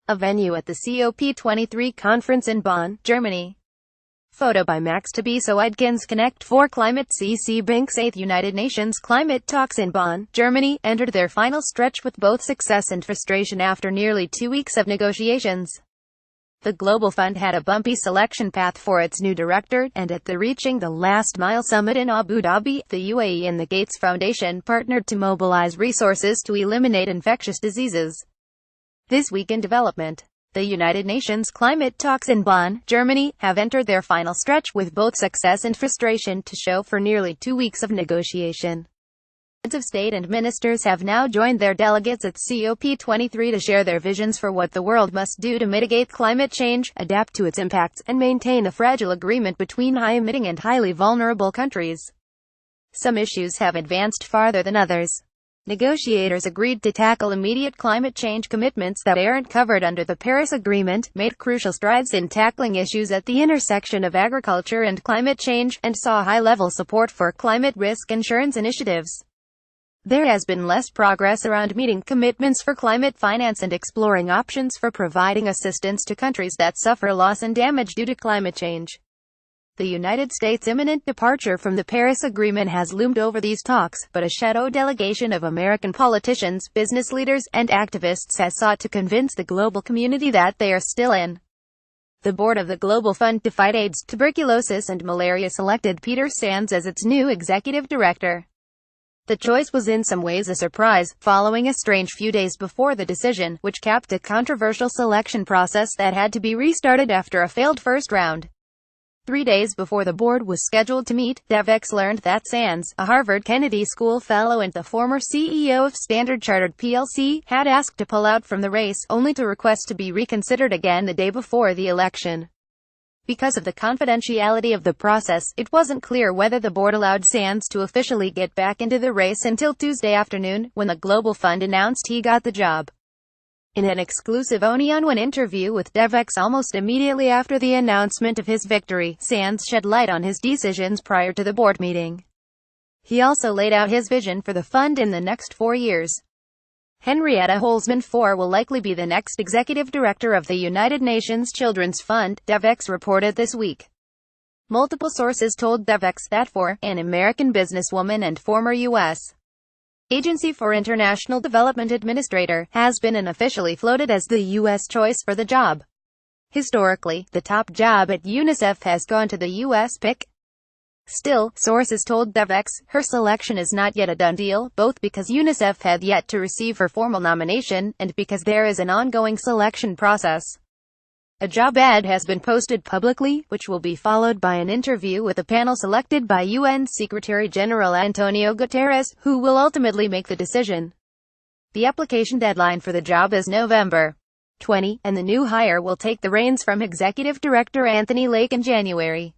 a venue at the COP23 conference in Bonn, Germany. Photo by Max Tabiso Idkins. Connect4 Climate. CC Banks. 8th United Nations climate talks in Bonn, Germany, entered their final stretch with both success and frustration after nearly 2 weeks of negotiations. The Global Fund had a bumpy selection path for its new director, and at the Reaching the Last Mile summit in Abu Dhabi, the UAE and the Gates Foundation partnered to mobilize resources to eliminate infectious diseases. This week in development. The United Nations climate talks in Bonn, Germany, have entered their final stretch with both success and frustration to show for nearly 2 weeks of negotiation. Heads of state and ministers have now joined their delegates at COP23 to share their visions for what the world must do to mitigate climate change, adapt to its impacts, and maintain a fragile agreement between high-emitting and highly vulnerable countries. Some issues have advanced farther than others. Negotiators agreed to tackle immediate climate change commitments that aren't covered under the Paris Agreement, made crucial strides in tackling issues at the intersection of agriculture and climate change, and saw high-level support for climate risk insurance initiatives. There has been less progress around meeting commitments for climate finance and exploring options for providing assistance to countries that suffer loss and damage due to climate change. The United States' imminent departure from the Paris Agreement has loomed over these talks, but a shadow delegation of American politicians, business leaders, and activists has sought to convince the global community that they are still in. The board of the Global Fund to Fight AIDS, Tuberculosis and Malaria selected Peter Sands as its new executive director. The choice was in some ways a surprise, following a strange few days before the decision, which capped a controversial selection process that had to be restarted after a failed first round. 3 days before the board was scheduled to meet, DevEx learned that Sands, a Harvard Kennedy School fellow and the former CEO of Standard Chartered plc, had asked to pull out from the race, only to request to be reconsidered again the day before the election. Because of the confidentiality of the process, it wasn't clear whether the board allowed Sands to officially get back into the race until Tuesday afternoon, when the Global Fund announced he got the job. In an exclusive Onion One interview with DevEx almost immediately after the announcement of his victory, Sands shed light on his decisions prior to the board meeting. He also laid out his vision for the fund in the next 4 years. Henrietta Holzman IV will likely be the next executive director of the United Nations Children's Fund, DevEx reported this week. Multiple sources told DevEx that for an American businesswoman and former U.S. Agency for International Development Administrator, has been unofficially floated as the U.S. choice for the job. Historically, the top job at UNICEF has gone to the U.S. pick. Still, sources told DevEx, her selection is not yet a done deal, both because UNICEF had yet to receive her formal nomination, and because there is an ongoing selection process. A job ad has been posted publicly, which will be followed by an interview with a panel selected by UN Secretary-General Antonio Guterres, who will ultimately make the decision. The application deadline for the job is November 20, and the new hire will take the reins from Executive Director Anthony Lake in January.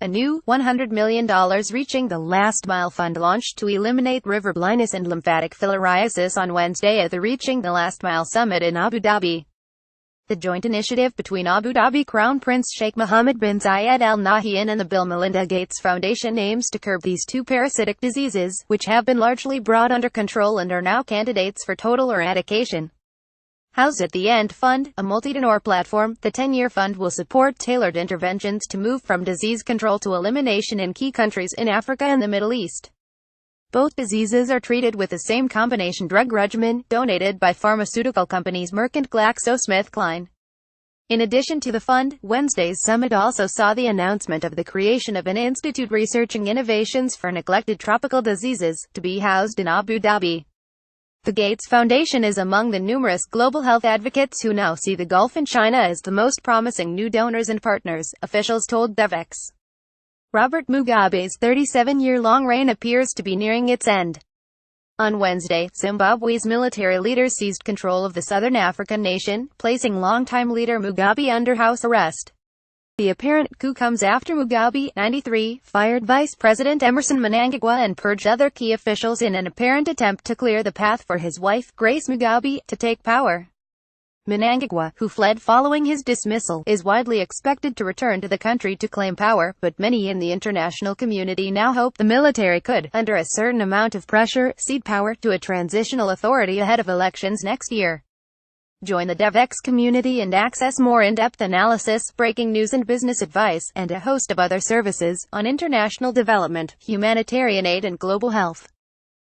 A new, $100 million Reaching the Last Mile Fund launched to eliminate river blindness and lymphatic filariasis on Wednesday at the Reaching the Last Mile summit in Abu Dhabi. The joint initiative between Abu Dhabi Crown Prince Sheikh Mohammed bin Zayed Al Nahyan and the Bill Melinda Gates Foundation aims to curb these two parasitic diseases, which have been largely brought under control and are now candidates for total eradication. Housed at the End Fund, a multi-donor platform, the 10-year fund will support tailored interventions to move from disease control to elimination in key countries in Africa and the Middle East. Both diseases are treated with the same combination drug regimen, donated by pharmaceutical companies Merck and GlaxoSmithKline. In addition to the fund, Wednesday's summit also saw the announcement of the creation of an institute researching innovations for neglected tropical diseases, to be housed in Abu Dhabi. The Gates Foundation is among the numerous global health advocates who now see the Gulf and China as the most promising new donors and partners, officials told DevEx. Robert Mugabe's 37-year-long reign appears to be nearing its end. On Wednesday, Zimbabwe's military leaders seized control of the southern African nation, placing longtime leader Mugabe under house arrest. The apparent coup comes after Mugabe, 93, fired Vice President Emmerson Mnangagwa and purged other key officials in an apparent attempt to clear the path for his wife, Grace Mugabe, to take power. Mnangagwa, who fled following his dismissal, is widely expected to return to the country to claim power, but many in the international community now hope the military could, under a certain amount of pressure, cede power to a transitional authority ahead of elections next year. Join the DevX community and access more in-depth analysis, breaking news and business advice, and a host of other services on international development, humanitarian aid and global health.